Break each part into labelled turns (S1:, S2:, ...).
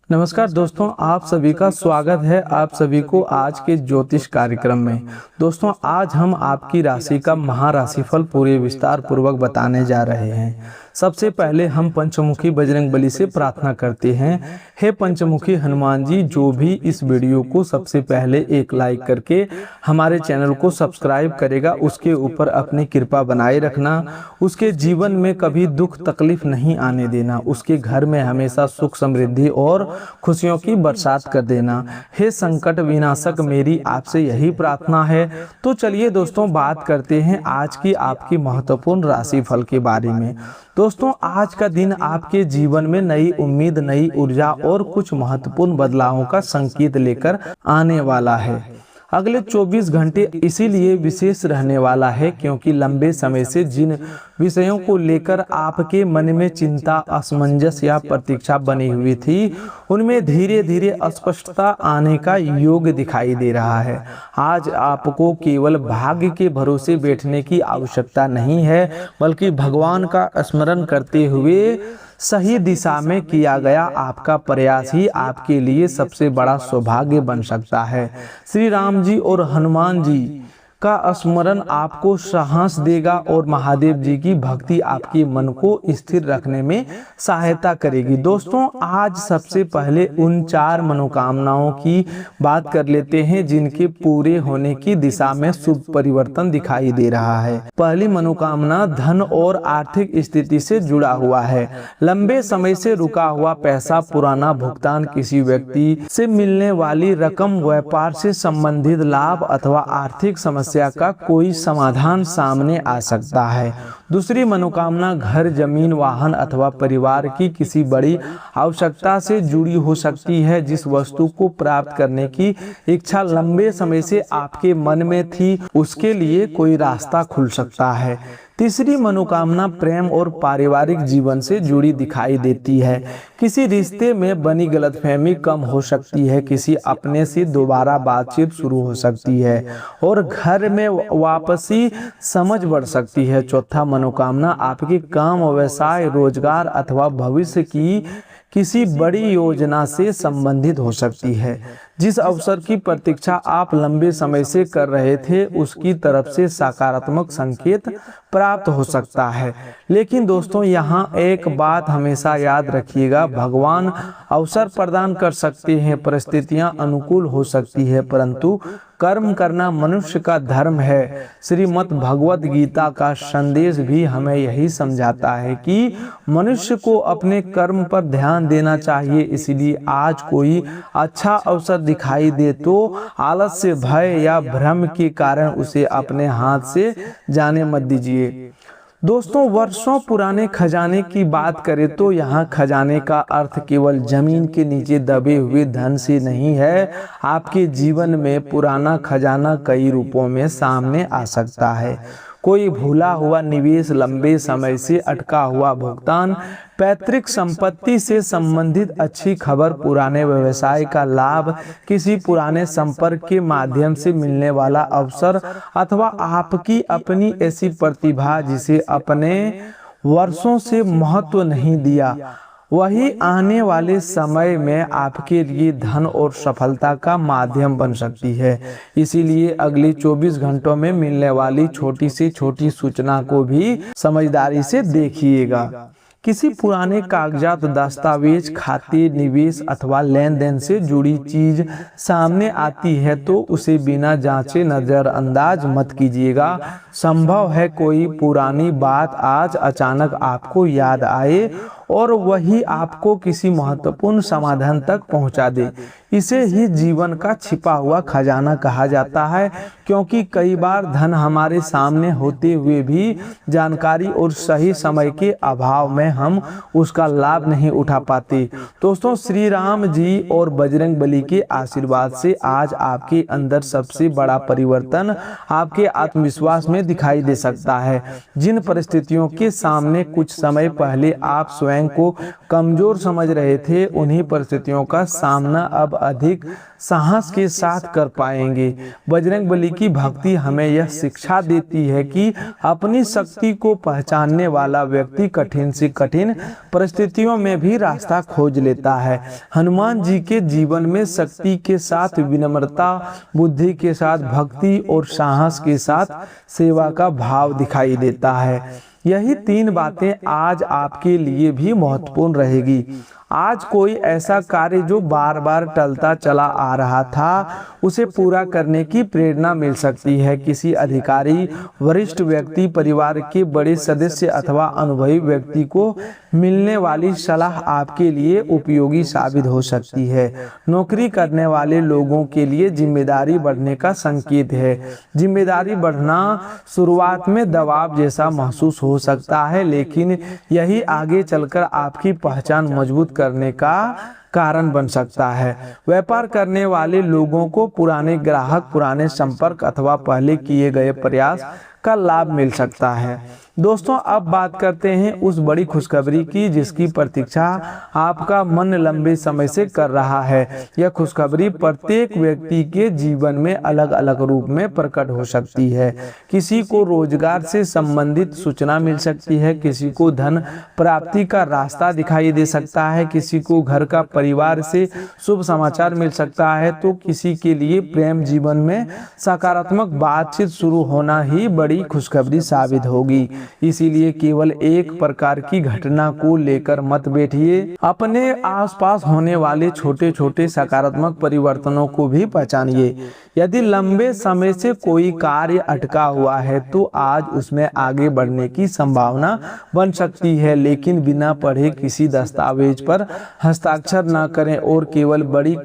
S1: नमस्कार दोस्तों, आप सभी का स्वागत है आप सभी को आज के ज्योतिष कार्यक्रम में। दोस्तों, आज हम आपकी राशि का महाराशिफल पूरे विस्तार पूर्वक बताने जा रहे हैं। सबसे पहले हम पंचमुखी बजरंगबली से प्रार्थना करते हैं। हे पंचमुखी हनुमान जी, जो भी इस वीडियो को सबसे पहले एक लाइक करके हमारे चैनल को सब्सक्राइब करेगा, उसके ऊपर अपनी कृपा बनाए रखना। उसके जीवन में कभी दुख तकलीफ नहीं आने देना। उसके घर में हमेशा सुख समृद्धि और खुशियों की बरसात कर देना। हे संकट विनाशक, मेरी आपसे यही प्रार्थना है। तो चलिए दोस्तों, बात करते हैं आज की आपकी महत्वपूर्ण राशिफल के बारे में। दोस्तों, आज का दिन आपके जीवन में नई उम्मीद, नई ऊर्जा और कुछ महत्वपूर्ण बदलावों का संकेत लेकर आने वाला है। अगले 24 घंटे इसीलिए विशेष रहने वाला है क्योंकि लंबे समय से जिन विषयों को लेकर आपके मन में चिंता, असमंजस या प्रतीक्षा बनी हुई थी, उनमें धीरे धीरे स्पष्टता आने का योग दिखाई दे रहा है। आज आपको केवल भाग्य के भरोसे बैठने की आवश्यकता नहीं है, बल्कि भगवान का स्मरण करते हुए सही दिशा में किया गया आपका प्रयास ही आपके लिए सबसे बड़ा सौभाग्य बन सकता है। श्री राम जी और हनुमान जी का स्मरण आपको साहस देगा और महादेव जी की भक्ति आपके मन को स्थिर रखने में सहायता करेगी। दोस्तों, आज सबसे पहले उन 4 मनोकामनाओं की बात कर लेते हैं जिनके पूरे होने की दिशा में शुभ परिवर्तन दिखाई दे रहा है। पहली मनोकामना धन और आर्थिक स्थिति से जुड़ा हुआ है। लंबे समय से रुका हुआ पैसा, पुराना भुगतान, किसी व्यक्ति से मिलने वाली रकम, व्यापार से संबंधित लाभ अथवा आर्थिक समस्या का कोई समाधान सामने आ सकता है। दूसरी मनोकामना घर, जमीन, वाहन अथवा परिवार की किसी बड़ी आवश्यकता से जुड़ी हो सकती है। जिस वस्तु को प्राप्त करने की इच्छा लंबे समय से आपके मन में थी, उसके लिए कोई रास्ता खुल सकता है। तीसरी मनोकामना प्रेम और पारिवारिक जीवन से जुड़ी दिखाई देती है। किसी रिश्ते में बनी गलतफहमी कम हो सकती है, किसी अपने से दोबारा बातचीत शुरू हो सकती है और घर में वापसी समझ बढ़ सकती है। चौथा मनोकामना आपके काम, व्यवसाय, रोजगार अथवा भविष्य की किसी बड़ी योजना से संबंधित हो सकती है। जिस अवसर की प्रतीक्षा आप लंबे समय से कर रहे थे, उसकी तरफ से सकारात्मक संकेत प्राप्त हो सकता है। लेकिन दोस्तों, यहाँ एक बात हमेशा याद रखिएगा, भगवान अवसर प्रदान कर सकते हैं, परिस्थितियां अनुकूल हो सकती है, परंतु कर्म करना मनुष्य का धर्म है। श्रीमद् भगवत गीता का संदेश भी हमें यही समझाता है कि मनुष्य को अपने कर्म पर ध्यान देना चाहिए। इसलिए आज कोई अच्छा अवसर दिखाई दे तो आलस्य, भय या भ्रम के कारण उसे अपने हाथ से जाने मत दीजिए। दोस्तों, वर्षों पुराने खजाने की बात करें तो यहाँ खजाने का अर्थ केवल जमीन के नीचे दबे हुए धन से नहीं है। आपके जीवन में पुराना खजाना कई रूपों में सामने आ सकता है। कोई भूला हुआ निवेश, लंबे समय से अटका हुआ भुगतान, पैतृक संपत्ति से संबंधित अच्छी खबर, पुराने व्यवसाय का लाभ, किसी पुराने संपर्क के माध्यम से मिलने वाला अवसर अथवा आपकी अपनी ऐसी प्रतिभा जिसे अपने वर्षों से महत्व नहीं दिया, वही आने वाले समय में आपके लिए धन और सफलता का माध्यम बन सकती है। इसीलिए अगले 24 घंटों में मिलने वाली छोटी से छोटी सूचना को भी समझदारी से देखिएगा। किसी पुराने कागजात, दस्तावेज, खाते, निवेश अथवा लेन देन से जुड़ी चीज सामने आती है तो उसे बिना जांचे नजरअंदाज मत कीजिएगा। संभव है कोई पुरानी बात आज अचानक आपको याद आए और वही आपको किसी महत्वपूर्ण समाधान तक पहुंचा दे। इसे ही जीवन का छिपा हुआ खजाना कहा जाता है, क्योंकि कई बार धन हमारे सामने होते हुए भी जानकारी और सही समय के अभाव में हम उसका लाभ नहीं उठा पाते। दोस्तों, श्री राम जी और बजरंग बली के आशीर्वाद से आज आपके अंदर सबसे बड़ा परिवर्तन आपके आत्मविश्वास में दिखाई दे सकता है। जिन परिस्थितियों के सामने कुछ समय पहले आप स्वयं स्वयं को कमजोर समझ रहे थे, उन्हीं परिस्थितियों का सामना अब अधिक साहस के साथ कर पाएंगे। बजरंगबली की भक्ति हमें यह शिक्षा देती है कि अपनी शक्ति को पहचानने वाला व्यक्ति कठिन से कठिन परिस्थितियों में भी रास्ता खोज लेता है। हनुमान जी के जीवन में शक्ति के साथ विनम्रता, बुद्धि के साथ भक्ति और साहस के साथ सेवा का भाव दिखाई देता है। यही तीन बातें आज आपके लिए भी महत्वपूर्ण रहेगी। आज कोई ऐसा कार्य जो बार बार टलता चला आ रहा था, उसे पूरा करने की प्रेरणा मिल सकती है। किसी अधिकारी, वरिष्ठ व्यक्ति, परिवार के बड़े सदस्य अथवा अनुभवी व्यक्ति को मिलने वाली सलाह आपके लिए उपयोगी साबित हो सकती है। नौकरी करने वाले लोगों के लिए जिम्मेदारी बढ़ने का संकेत है। जिम्मेदारी बढ़ना शुरुआत में दबाव जैसा महसूस हो सकता है, लेकिन यही आगे चलकर आपकी पहचान मजबूत करने का कारण बन सकता है। व्यापार करने वाले लोगों को पुराने ग्राहक, पुराने संपर्क अथवा पहले किए गए प्रयास का लाभ मिल सकता है। दोस्तों, अब बात करते हैं उस बड़ी खुशखबरी की जिसकी प्रतीक्षा आपका मन लंबे समय से कर रहा है। यह खुशखबरी प्रत्येक व्यक्ति के जीवन में अलग अलग रूप में प्रकट हो सकती है। किसी को रोजगार से संबंधित सूचना मिल सकती है, किसी को धन प्राप्ति का रास्ता दिखाई दे सकता है, किसी को घर का परिवार से शुभ समाचार मिल सकता है, तो किसी के लिए प्रेम जीवन में सकारात्मक बातचीत शुरू होना ही बड़ी खुशखबरी साबित होगी। इसीलिए केवल एक प्रकार की घटना को लेकर मत बैठिए, अपने आसपास होने वाले छोटे छोटे सकारात्मक परिवर्तनों को भी पहचानिए। यदि लंबे समय से कोई कार्य अटका हुआ है तो आज उसमें आगे बढ़ने की संभावना बन सकती है, लेकिन बिना पढ़े किसी दस्तावेज पर हस्ताक्षर न करें और केवल बड़ी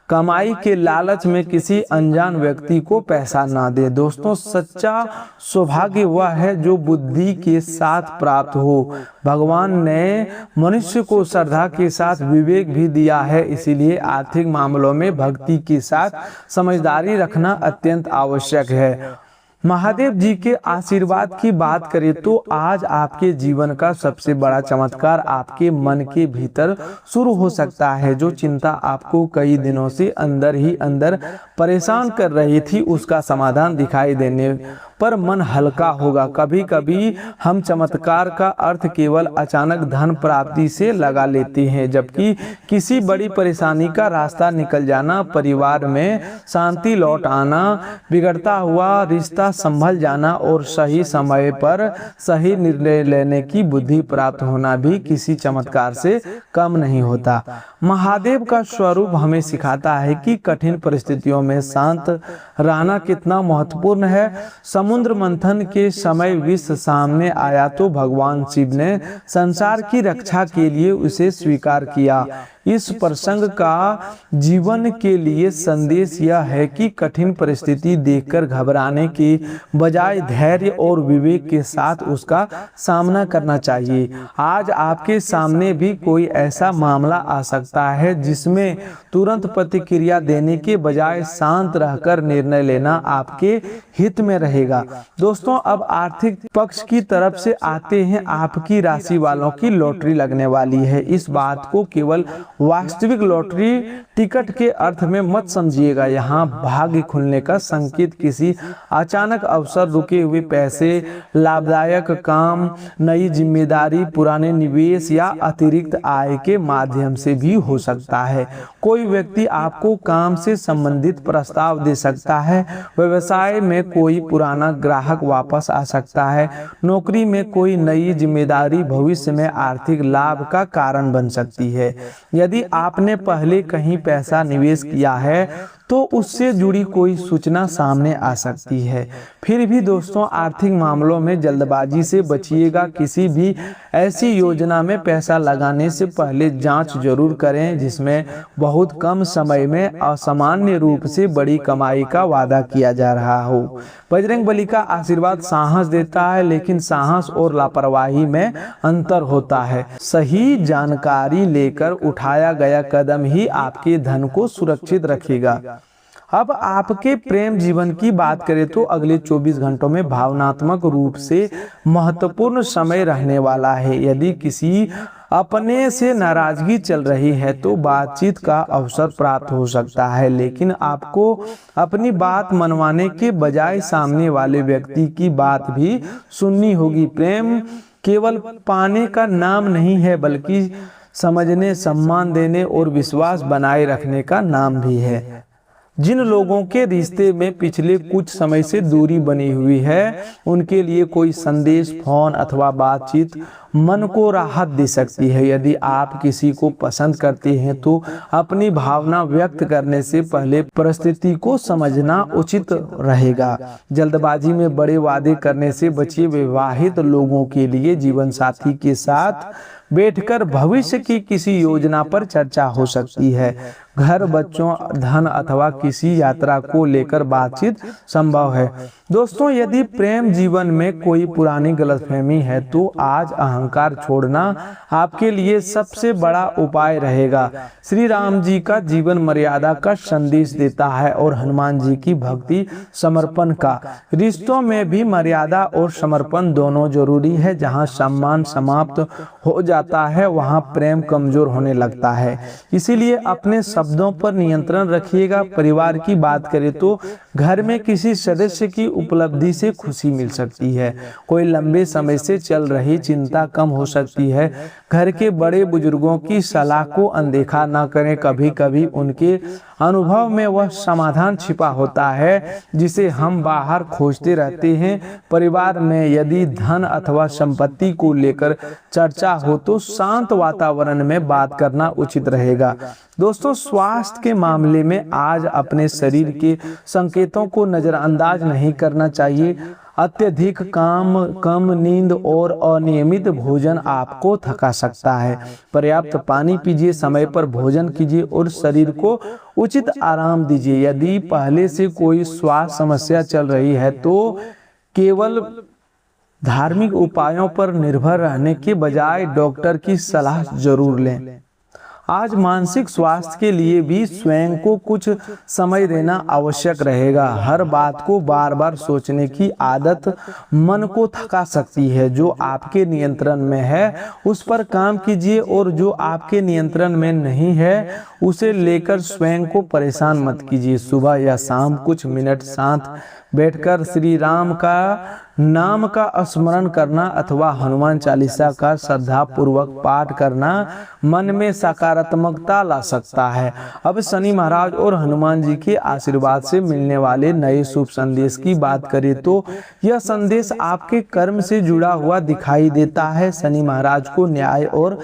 S1: कमाई के लालच में किसी अनजान व्यक्ति को पैसा ना दे। दोस्तों, सच्चा सौभाग्य वह है जो बुद्धि के साथ प्राप्त हो। भगवान ने मनुष्य को श्रद्धा के साथ विवेक भी दिया है, इसीलिए आर्थिक मामलों में भक्ति के साथ समझदारी रखना अत्यंत आवश्यक है। महादेव जी के आशीर्वाद की बात करें तो आज आपके जीवन का सबसे बड़ा चमत्कार आपके मन के भीतर शुरू हो सकता है। जो चिंता आपको कई दिनों से अंदर ही अंदर परेशान कर रही थी, उसका समाधान दिखाई देने पर मन हल्का होगा। कभी कभी हम चमत्कार का अर्थ केवल अचानक धन प्राप्ति से लगा लेते हैं, जबकि किसी बड़ी परेशानी का रास्ता निकल जाना, परिवार में शांति लौट आना, बिगड़ता हुआ रिश्ता संभल जाना और सही समय पर सही निर्णय लेने की बुद्धि प्राप्त होना भी किसी चमत्कार से कम नहीं होता। महादेव का स्वरूप हमें सिखाता है कि कठिन परिस्थितियों में शांत रहना कितना महत्वपूर्ण है। समुद्र मंथन के समय विष सामने आया तो भगवान शिव ने संसार की रक्षा के लिए उसे स्वीकार किया। इस प्रसंग का जीवन के लिए संदेश यह है कि कठिन परिस्थिति देखकर घबराने के बजाय धैर्य और विवेक के साथ उसका सामना करना चाहिए। आज आपके सामने भी कोई ऐसा मामला आ सकता है जिसमें तुरंत प्रतिक्रिया देने के बजाय शांत रहकर निर्णय लेना आपके हित में रहेगा। दोस्तों, अब आर्थिक पक्ष की तरफ से आते हैं। आपकी राशि वालों की लॉटरी लगने वाली है। इस बात को केवल वास्तविक लॉटरी टिकट के अर्थ में मत समझिएगा। यहाँ भाग्य खुलने का संकेत किसी अचानक अवसर, रुके हुए पैसे, लाभदायक काम, नई जिम्मेदारी, पुराने निवेश या अतिरिक्त आय के माध्यम से भी हो सकता है। कोई व्यक्ति आपको काम से संबंधित प्रस्ताव दे सकता है, व्यवसाय में कोई पुराना ग्राहक वापस आ सकता है, नौकरी में कोई नई जिम्मेदारी भविष्य में आर्थिक लाभ का कारण बन सकती है। यदि आपने पहले कहीं पैसा निवेश किया है तो उससे जुड़ी कोई सूचना सामने आ सकती है। फिर भी दोस्तों, आर्थिक मामलों में जल्दबाजी से बचिएगा। किसी भी ऐसी योजना में पैसा लगाने से पहले जांच जरूर करें जिसमें बहुत कम समय में असामान्य रूप से बड़ी कमाई का वादा किया जा रहा हो। बजरंगबली का आशीर्वाद साहस देता है, लेकिन साहस और लापरवाही में अंतर होता है। सही जानकारी लेकर उठाया गया कदम ही आपके धन को सुरक्षित रखेगा। अब आपके प्रेम जीवन की बात करें तो अगले 24 घंटों में भावनात्मक रूप से महत्वपूर्ण समय रहने वाला है। यदि किसी अपने से नाराजगी चल रही है तो बातचीत का अवसर प्राप्त हो सकता है, लेकिन आपको अपनी बात मनवाने के बजाय सामने वाले व्यक्ति की बात भी सुननी होगी। प्रेम केवल पाने का नाम नहीं है, बल्कि समझने, सम्मान देने और विश्वास बनाए रखने का नाम भी है। जिन लोगों के रिश्ते में पिछले कुछ समय से दूरी बनी हुई है, उनके लिए कोई संदेश, फोन अथवा बातचीत मन को राहत दे सकती है। यदि आप किसी को पसंद करते हैं तो अपनी भावना व्यक्त करने से पहले परिस्थिति को समझना उचित रहेगा। जल्दबाजी में बड़े वादे करने से बचिए। विवाहित लोगों के लिए जीवन साथी के साथ बैठकर भविष्य की किसी योजना पर चर्चा हो सकती है। घर, बच्चों, धन अथवा किसी यात्रा को लेकर बातचीत संभव है। दोस्तों, यदि प्रेम जीवन में कोई पुरानी गलतफहमी है तो आज अहंकार छोड़ना आपके लिए सबसे बड़ा उपाय रहेगा। श्री राम जी का जीवन मर्यादा का संदेश देता है और हनुमान जी की भक्ति समर्पण का। रिश्तों में भी मर्यादा और समर्पण दोनों जरूरी है। जहाँ सम्मान समाप्त हो जाता है वहाँ प्रेम कमजोर होने लगता है। इसीलिए अपने शब्दों पर नियंत्रण रखिएगा। परिवार की बात करें तो घर में किसी सदस्य की उपलब्धि से खुशी मिल सकती है। कोई लंबे समय से चल रही चिंता कम हो सकती है। घर के बड़े बुजुर्गों की सलाह को अनदेखा न करें। कभी कभी उनके अनुभव में वह समाधान छिपा होता है जिसे हम बाहर खोजते रहते हैं। परिवार में यदि धन अथवा संपत्ति को लेकर चर्चा हो तो शांत वातावरण में बात करना उचित रहेगा। दोस्तों, स्वास्थ्य के मामले में आज अपने शरीर के संकेतों को नजरअंदाज नहीं करना चाहिए। अत्यधिक काम, कम नींद और अनियमित भोजन आपको थका सकता है। पर्याप्त पानी पीजिए, समय पर भोजन कीजिए और शरीर को उचित आराम दीजिए। यदि पहले से कोई स्वास्थ्य समस्या चल रही है तो केवल धार्मिक उपायों पर निर्भर रहने के बजाय डॉक्टर की सलाह जरूर लें। आज मानसिक स्वास्थ्य के लिए भी स्वयं को कुछ समय देना आवश्यक रहेगा। हर बात को बार बार सोचने की आदत मन को थका सकती है। जो आपके नियंत्रण में है उस पर काम कीजिए और जो आपके नियंत्रण में नहीं है उसे लेकर स्वयं को परेशान मत कीजिए। सुबह या शाम कुछ मिनट साथ बैठकर श्री राम का नाम का स्मरण करना अथवा हनुमान चालीसा का श्रद्धा पूर्वक पाठ करना मन में सकारात्मकता ला सकता है। अब शनि महाराज और हनुमान जी के आशीर्वाद से मिलने वाले नए शुभ संदेश की बात करें तो यह संदेश आपके कर्म से जुड़ा हुआ दिखाई देता है। शनि महाराज को न्याय और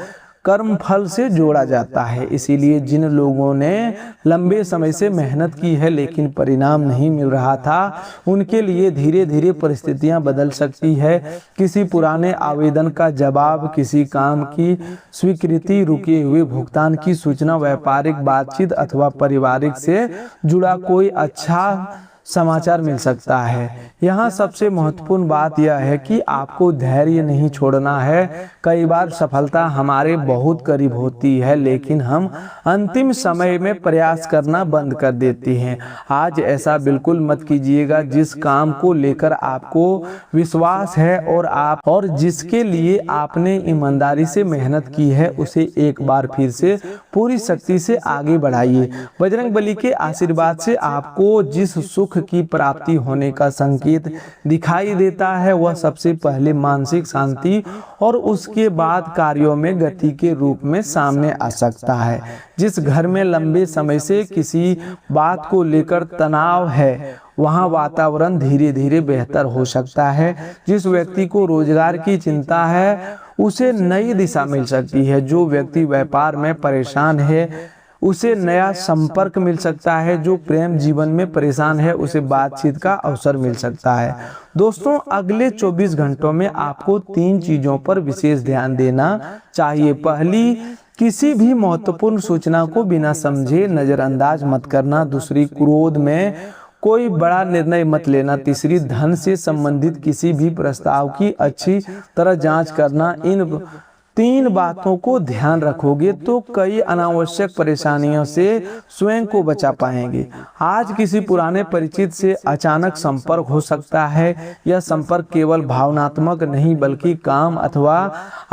S1: कर्म फल से जोड़ा जाता है। इसीलिए जिन लोगों ने लंबे समय से मेहनत की है लेकिन परिणाम नहीं मिल रहा था, उनके लिए धीरे धीरे परिस्थितियां बदल सकती है। किसी पुराने आवेदन का जवाब, किसी काम की स्वीकृति, रुके हुए भुगतान की सूचना, व्यापारिक बातचीत अथवा पारिवारिक से जुड़ा कोई अच्छा समाचार मिल सकता है। यहाँ सबसे महत्वपूर्ण बात यह है कि आपको धैर्य नहीं छोड़ना है। कई बार सफलता हमारे बहुत करीब होती है लेकिन हम अंतिम समय में प्रयास करना बंद कर देते हैं। आज ऐसा बिल्कुल मत कीजिएगा। जिस काम को लेकर आपको विश्वास है और जिसके लिए आपने ईमानदारी से मेहनत की है उसे एक बार फिर से पूरी शक्ति से आगे बढ़ाइए। बजरंगबली के आशीर्वाद से आपको जिस सुख की प्राप्ति होने का संकेत दिखाई देता है वह सबसे पहले मानसिक शांति और उसके बाद कार्यों में गति के रूप में सामने आ सकता है। जिस घर में लंबे समय से किसी बात को लेकर तनाव है वहाँ वातावरण धीरे धीरे बेहतर हो सकता है। जिस व्यक्ति को रोजगार की चिंता है उसे नई दिशा मिल सकती है। जो व्यक्ति व्यापार में परेशान है उसे नया संपर्क मिल सकता है। जो प्रेम जीवन में परेशान है उसे बातचीत का अवसर मिल सकता है। दोस्तों, अगले 24 घंटों में आपको 3 चीजों पर विशेष ध्यान देना चाहिए। पहली, किसी भी महत्वपूर्ण सूचना को बिना समझे नजरअंदाज मत करना। दूसरी, क्रोध में कोई बड़ा निर्णय मत लेना। तीसरी, धन से संबंधित किसी भी प्रस्ताव की अच्छी तरह जांच करना। इन तीन बातों को ध्यान रखोगे तो कई अनावश्यक परेशानियों से स्वयं को बचा पाएंगे। आज किसी पुराने परिचित से अचानक संपर्क हो सकता है। यह संपर्क केवल भावनात्मक नहीं बल्कि काम अथवा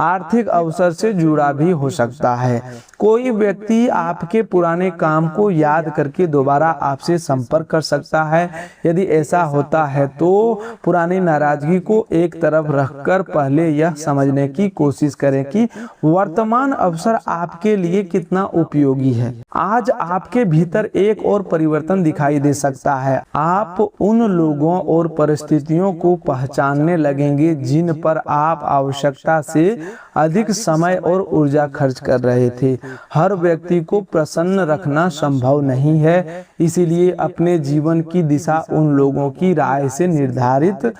S1: आर्थिक अवसर से जुड़ा भी हो सकता है। कोई व्यक्ति आपके पुराने काम को याद करके दोबारा आपसे संपर्क कर सकता है। यदि ऐसा होता है तो पुरानी नाराजगी को एक तरफ रखकर पहले यह समझने की कोशिश करें कि वर्तमान अवसर आपके लिए कितना उपयोगी है। आज आपके भीतर एक और परिवर्तन दिखाई दे सकता है। आप उन लोगों और परिस्थितियों को पहचानने लगेंगे जिन पर आप आवश्यकता से अधिक समय और ऊर्जा खर्च कर रहे थे। हर व्यक्ति को प्रसन्न रखना संभव नहीं है, इसीलिए अपने जीवन की दिशा उन लोगों की राय से निर्धारित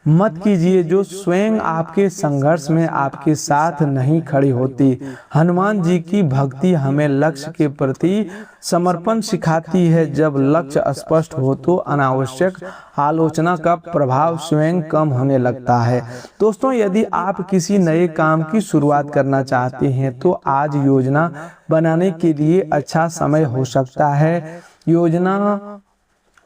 S1: मत कीजिए जो स्वयं आपके संघर्ष में आपके साथ नहीं खड़ी होती। हनुमान जी की भक्ति हमें लक्ष्य के प्रति समर्पण सिखाती है। जब लक्ष्य स्पष्ट हो तो अनावश्यक आलोचना का प्रभाव स्वयं कम होने लगता है। दोस्तों, यदि आप किसी नए काम की शुरुआत करना चाहते हैं तो आज योजना बनाने के लिए अच्छा समय हो सकता है। योजना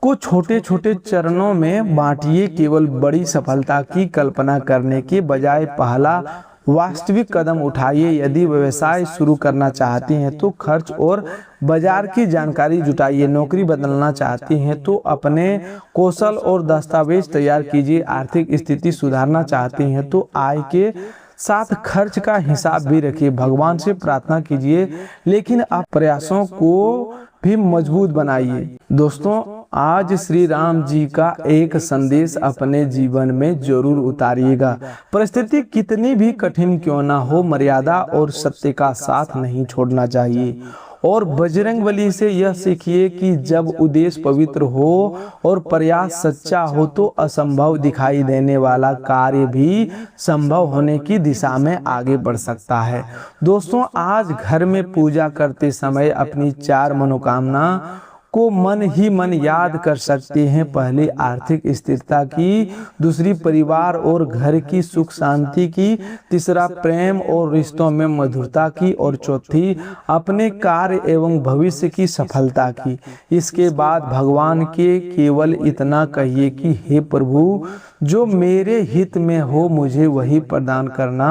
S1: को छोटे छोटे चरणों में बांटिए। केवल बड़ी सफलता की कल्पना करने के बजाय पहला वास्तविक कदम उठाइए। यदि व्यवसाय शुरू करना चाहते हैं तो खर्च और बाजार की जानकारी जुटाइए। नौकरी बदलना चाहते हैं तो अपने कौशल और दस्तावेज तैयार कीजिए। आर्थिक स्थिति सुधारना चाहते हैं तो आय के साथ खर्च का हिसाब भी रखिए। भगवान से प्रार्थना कीजिए लेकिन आप प्रयासों को भी मजबूत बनाइए। दोस्तों, आज श्री राम जी का एक संदेश अपने जीवन में जरूर उतारिएगा। परिस्थिति कितनी भी कठिन क्यों ना हो, मर्यादा और सत्य का साथ नहीं छोड़ना चाहिए। और बजरंगबली से यह सीखिए कि जब उद्देश्य पवित्र हो और प्रयास सच्चा हो तो असंभव दिखाई देने वाला कार्य भी संभव होने की दिशा में आगे बढ़ सकता है। दोस्तों, आज घर में पूजा करते समय अपनी 4 मनोकामना को मन ही मन याद कर सकते हैं। पहली आर्थिक स्थिरता की, दूसरी परिवार और घर की सुख शांति की, तीसरा प्रेम और रिश्तों में मधुरता की और चौथी अपने कार्य एवं भविष्य की सफलता की। इसके बाद भगवान के केवल इतना कहिए कि हे प्रभु, जो मेरे हित में हो मुझे वही प्रदान करना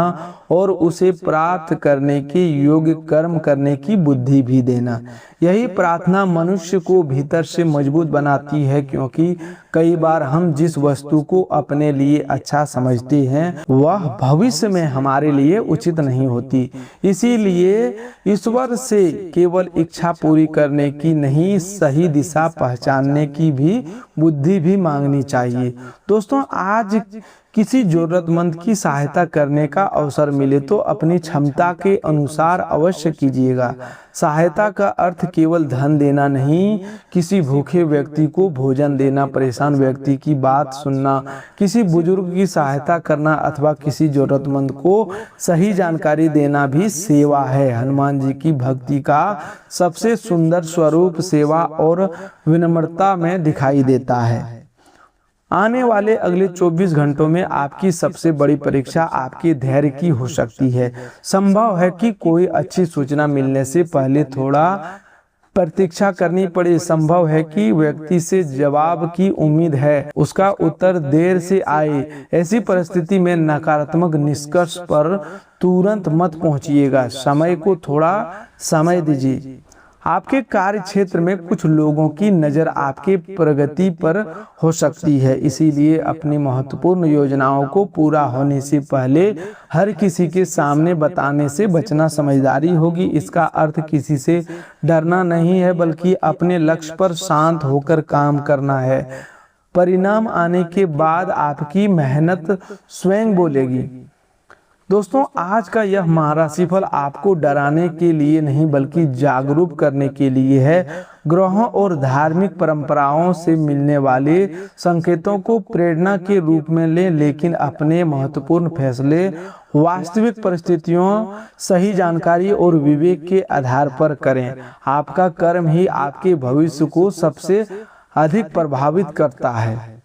S1: और उसे प्राप्त करने के योग्य कर्म करने की बुद्धि भी देना। यही प्रार्थना मनुष्य को भीतर से मजबूत बनाती है, क्योंकि कई बार हम जिस वस्तु को अपने लिए अच्छा समझते हैं वह भविष्य में हमारे लिए उचित नहीं होती। इसीलिए ईश्वर से केवल इच्छा पूरी करने की नहीं, सही दिशा पहचानने की भी बुद्धि भी मांगनी चाहिए। दोस्तों, आज किसी जरूरतमंद की सहायता करने का अवसर मिले तो अपनी क्षमता के अनुसार अवश्य कीजिएगा। सहायता का अर्थ केवल धन देना नहीं, किसी भूखे व्यक्ति को भोजन देना, परेशान व्यक्ति की बात सुनना, किसी बुजुर्ग की सहायता करना अथवा किसी जरूरतमंद को सही जानकारी देना भी सेवा है। हनुमान जी की भक्ति का सबसे सुंदर स्वरूप सेवा और विनम्रता में दिखाई देता है। आने वाले अगले 24 घंटों में आपकी सबसे बड़ी परीक्षा आपके धैर्य की हो सकती है। संभव है कि कोई अच्छी सूचना मिलने से पहले थोड़ा प्रतीक्षा करनी पड़े। संभव है कि व्यक्ति से जवाब की उम्मीद है, उसका उत्तर देर से आए। ऐसी परिस्थिति में नकारात्मक निष्कर्ष पर तुरंत मत पहुंचिएगा। समय को थोड़ा समय दीजिए। आपके कार्य क्षेत्र में कुछ लोगों की नज़र आपके प्रगति पर हो सकती है, इसीलिए अपनी महत्वपूर्ण योजनाओं को पूरा होने से पहले हर किसी के सामने बताने से बचना समझदारी होगी। इसका अर्थ किसी से डरना नहीं है, बल्कि अपने लक्ष्य पर शांत होकर काम करना है। परिणाम आने के बाद आपकी मेहनत स्वयं बोलेगी। दोस्तों, आज का यह महाराशिफल आपको डराने के लिए नहीं बल्कि जागरूक करने के लिए है। ग्रहों और धार्मिक परंपराओं से मिलने वाले संकेतों को प्रेरणा के रूप में लें, लेकिन अपने महत्वपूर्ण फैसले वास्तविक परिस्थितियों, सही जानकारी और विवेक के आधार पर करें। आपका कर्म ही आपके भविष्य को सबसे अधिक प्रभावित करता है।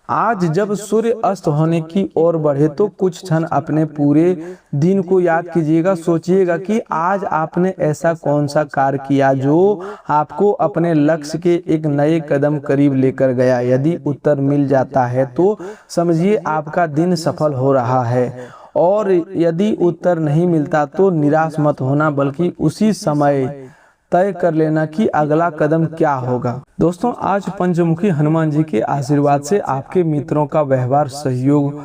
S1: आज जब सूर्य अस्त होने की ओर बढ़े तो कुछ क्षण अपने पूरे दिन को याद कीजिएगा। सोचिएगा कि आज आपने ऐसा कौन सा कार्य किया जो आपको अपने लक्ष्य के एक नए कदम करीब लेकर गया। यदि उत्तर मिल जाता है तो समझिए आपका दिन सफल हो रहा है, और यदि उत्तर नहीं मिलता तो निराश मत होना, बल्कि उसी समय तय कर लेना कि अगला कदम क्या होगा। दोस्तों, आज पंचमुखी हनुमान जी के आशीर्वाद से आपके मित्रों का व्यवहार सहयोग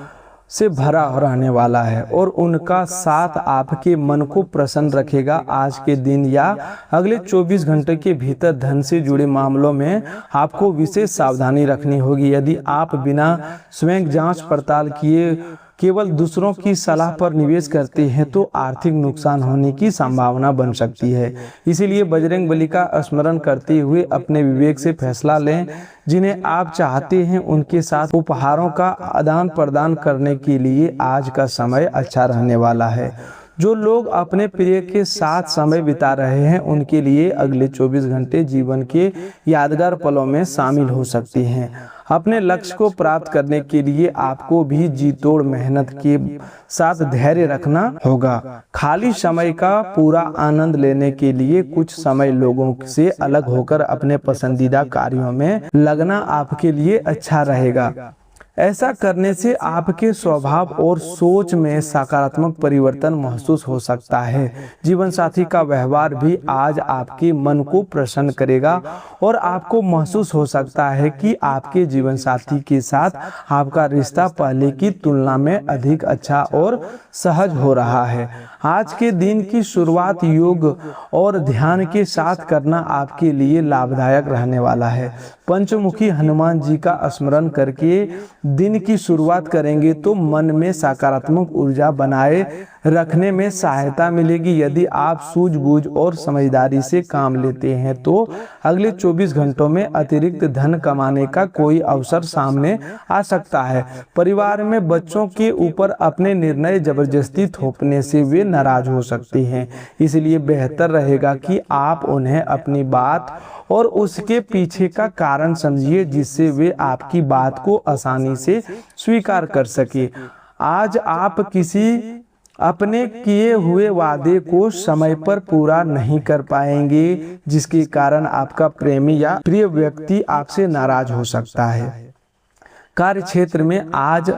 S1: से भरा रहने वाला है और उनका साथ आपके मन को प्रसन्न रखेगा। आज के दिन या अगले 24 घंटे के भीतर धन से जुड़े मामलों में आपको विशेष सावधानी रखनी होगी। यदि आप बिना स्वयं जांच पड़ताल किए केवल दूसरों की सलाह पर निवेश करते हैं तो आर्थिक नुकसान होने की संभावना बन सकती है। इसीलिए बजरंग बली का स्मरण करते हुए अपने विवेक से फैसला लें। जिन्हें आप चाहते हैं उनके साथ उपहारों का आदान प्रदान करने के लिए आज का समय अच्छा रहने वाला है। जो लोग अपने प्रिय के साथ समय बिता रहे हैं उनके लिए अगले 24 घंटे जीवन के यादगार पलों में शामिल हो सकते हैं। अपने लक्ष्य को प्राप्त करने के लिए आपको भी जी तोड़ मेहनत के साथ धैर्य रखना होगा। खाली समय का पूरा आनंद लेने के लिए कुछ समय लोगों से अलग होकर अपने पसंदीदा कार्यों में लगना आपके लिए अच्छा रहेगा। ऐसा करने से आपके स्वभाव और सोच में सकारात्मक परिवर्तन महसूस हो सकता है। जीवन साथी का व्यवहार भी आज आपके मन को प्रसन्न करेगा और आपको महसूस हो सकता है कि आपके जीवन साथी के साथ आपका रिश्ता पहले की तुलना में अधिक अच्छा और सहज हो रहा है। आज के दिन की शुरुआत योग और ध्यान के साथ करना आपके लिए लाभदायक रहने वाला है। पंचमुखी हनुमान जी का स्मरण करके दिन की शुरुआत करेंगे तो मन में सकारात्मक ऊर्जा बनाए रखने में सहायता मिलेगी। यदि आप सूझबूझ और समझदारी से काम लेते हैं तो अगले 24 घंटों में अतिरिक्त धन कमाने का कोई अवसर सामने आ सकता है। परिवार में बच्चों के ऊपर अपने निर्णय जबरदस्ती थोपने से वे नाराज हो सकते हैं, इसलिए बेहतर रहेगा कि आप उन्हें अपनी बात और उसके पीछे का कारण समझिए, जिससे वे आपकी बात को आसानी से स्वीकार कर सके। आज आप किसी अपने किए हुए वादे को समय पर पूरा नहीं कर पाएंगे, जिसके कारण आपका प्रेमी या प्रिय व्यक्ति आपसे नाराज हो सकता है। कार्य क्षेत्र में आज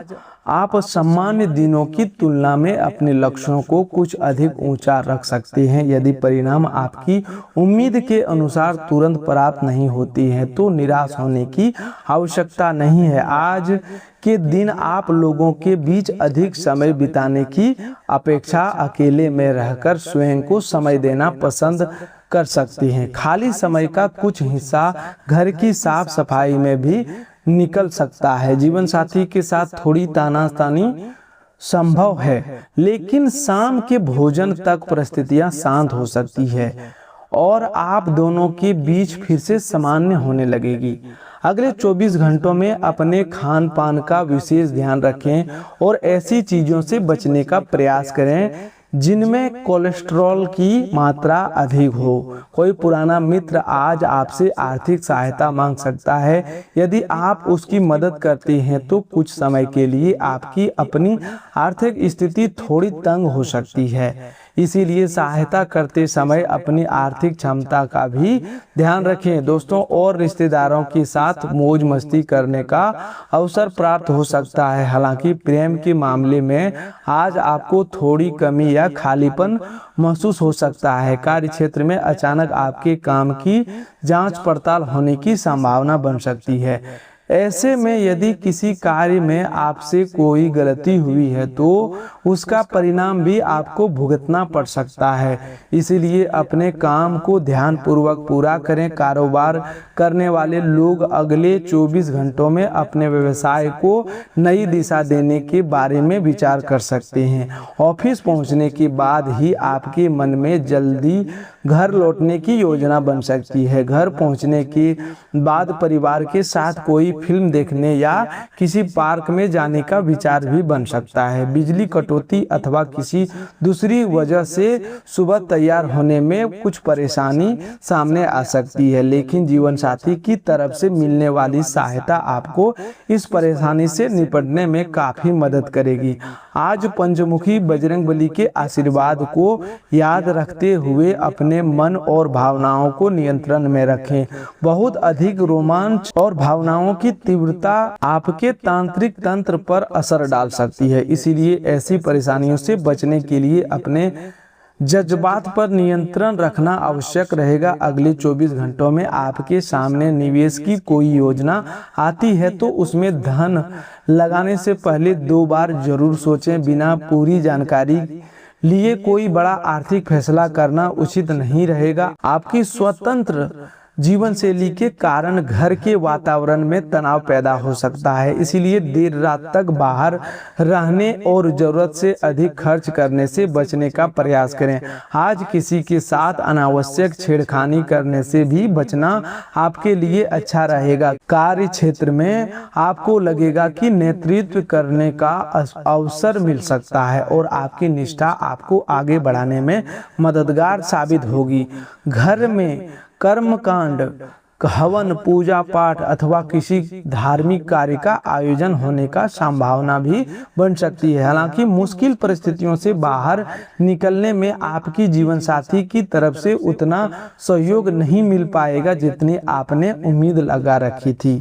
S1: आप सामान्य दिनों की तुलना में अपने लक्ष्यों को कुछ अधिक ऊंचा रख सकते हैं। यदि परिणाम आपकी उम्मीद के अनुसार तुरंत प्राप्त नहीं होती है तो निराश होने की आवश्यकता नहीं है। आज के दिन आप लोगों के बीच अधिक समय बिताने की अपेक्षा अकेले में रहकर स्वयं को समय देना पसंद कर सकते हैं। खाली समय का कुछ हिस्सा घर की साफ सफाई में भी निकल सकता है। जीवन साथी के साथ थोड़ी तानातानी संभव है, लेकिन शाम के भोजन तक परिस्थितियां शांत हो सकती है और आप दोनों के बीच फिर से सामान्य होने लगेगी। अगले 24 घंटों में अपने खान पान का विशेष ध्यान रखें और ऐसी चीजों से बचने का प्रयास करें जिनमें कोलेस्ट्रॉल की मात्रा अधिक हो। कोई पुराना मित्र आज आपसे आर्थिक सहायता मांग सकता है। यदि आप उसकी मदद करते हैं तो कुछ समय के लिए आपकी अपनी आर्थिक स्थिति थोड़ी तंग हो सकती है, इसीलिए सहायता करते समय अपनी आर्थिक क्षमता का भी ध्यान रखें। दोस्तों और रिश्तेदारों के साथ मौज मस्ती करने का अवसर प्राप्त हो सकता है। हालांकि प्रेम के मामले में आज आपको थोड़ी कमी या खालीपन महसूस हो सकता है। कार्य क्षेत्र में अचानक आपके काम की जांच पड़ताल होने की संभावना बन सकती है। ऐसे में यदि किसी कार्य में आपसे कोई गलती हुई है तो उसका परिणाम भी आपको भुगतना पड़ सकता है, इसीलिए अपने काम को ध्यानपूर्वक पूरा करें। कारोबार करने वाले लोग अगले 24 घंटों में अपने व्यवसाय को नई दिशा देने के बारे में विचार कर सकते हैं। ऑफिस पहुंचने के बाद ही आपके मन में जल्दी घर लौटने की योजना बन सकती है। घर पहुंचने के बाद परिवार के साथ कोई फिल्म देखने या किसी पार्क में जाने का विचार भी बन सकता है। बिजली कटौती अथवा किसी दूसरी वजह से सुबह तैयार होने में कुछ परेशानी सामने आ सकती है, लेकिन जीवन साथी की तरफ से मिलने वाली सहायता आपको इस परेशानी से निपटने में काफी मदद करेगी। आज पंचमुखी बजरंगबली के आशीर्वाद को याद रखते हुए अपने मन और भावनाओं को नियंत्रण में रखें। बहुत अधिक रोमांच और भावनाओं की तीव्रता आपके तांत्रिक तंत्र पर असर डाल सकती है, इसीलिए ऐसी परेशानियों से बचने के लिए अपने जज्बात पर नियंत्रण रखना आवश्यक रहेगा। अगले 24 घंटों में आपके सामने निवेश की कोई योजना आती है तो उसमें धन लगाने से पहले 2 बार जरूर सोचें। बिना पूरी जानकारी लिए कोई बड़ा आर्थिक फैसला करना उचित नहीं रहेगा। आपकी स्वतंत्र जीवन शैली के कारण घर के वातावरण में तनाव पैदा हो सकता है, इसीलिए देर रात तक बाहर रहने और जरूरत से अधिक खर्च करने से बचने का प्रयास करें। आज किसी के साथ अनावश्यक छेड़खानी करने से भी बचना आपके लिए अच्छा रहेगा। कार्य क्षेत्र में आपको लगेगा कि नेतृत्व करने का अवसर मिल सकता है और आपकी निष्ठा आपको आगे बढ़ाने में मददगार साबित होगी। घर में कर्मकांड, हवन, पूजा पाठ अथवा किसी धार्मिक कार्य का आयोजन होने का संभावना भी बन सकती है। हालांकि मुश्किल परिस्थितियों से बाहर निकलने में आपकी जीवन साथी की तरफ से उतना सहयोग नहीं मिल पाएगा जितनी आपने उम्मीद लगा रखी थी।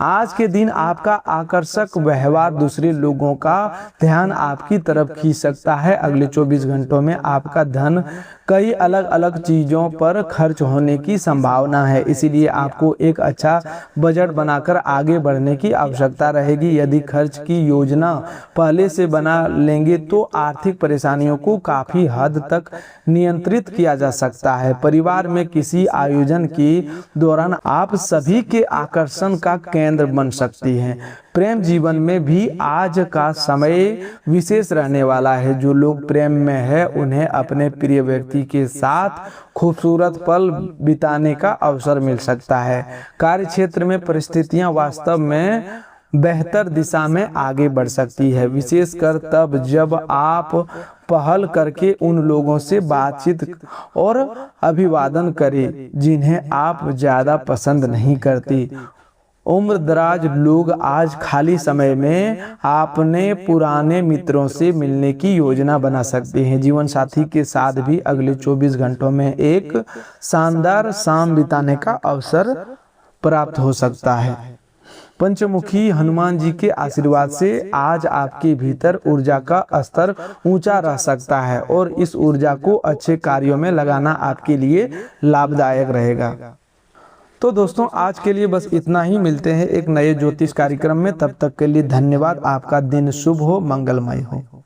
S1: आज के दिन आपका आकर्षक व्यवहार दूसरे लोगों का ध्यान आपकी तरफ खींच सकता है। अगले 24 घंटों में आपका धन कई अलग अलग चीज़ों पर खर्च होने की संभावना है, इसीलिए आपको एक अच्छा बजट बनाकर आगे बढ़ने की आवश्यकता रहेगी। यदि खर्च की योजना पहले से बना लेंगे तो आर्थिक परेशानियों को काफ़ी हद तक नियंत्रित किया जा सकता है। परिवार में किसी आयोजन के दौरान आप सभी के आकर्षण का केंद्र बन सकती हैं। प्रेम जीवन में भी आज का समय विशेष रहने वाला है। जो लोग प्रेम में है उन्हें अपने प्रिय व्यक्ति के साथ खूबसूरत पल बिताने का अवसर मिल सकता है। कार्य क्षेत्र में परिस्थितियां वास्तव में बेहतर दिशा में आगे बढ़ सकती है, विशेषकर तब जब आप पहल करके उन लोगों से बातचीत और अभिवादन करें जिन्हें आप ज़्यादा पसंद नहीं करती। उम्र दराज लोग आज खाली समय में अपने पुराने मित्रों से मिलने की योजना बना सकते हैं। जीवन साथी के साथ भी अगले 24 घंटों में एक शानदार शाम बिताने का अवसर प्राप्त हो सकता है। पंचमुखी हनुमान जी के आशीर्वाद से आज आपके भीतर ऊर्जा का स्तर ऊंचा रह सकता है और इस ऊर्जा को अच्छे कार्यों में लगाना आपके लिए लाभदायक रहेगा। तो दोस्तों आज के लिए बस इतना ही। मिलते हैं एक नए ज्योतिष कार्यक्रम में, तब तक के लिए धन्यवाद। आपका दिन शुभ हो, मंगलमय हो।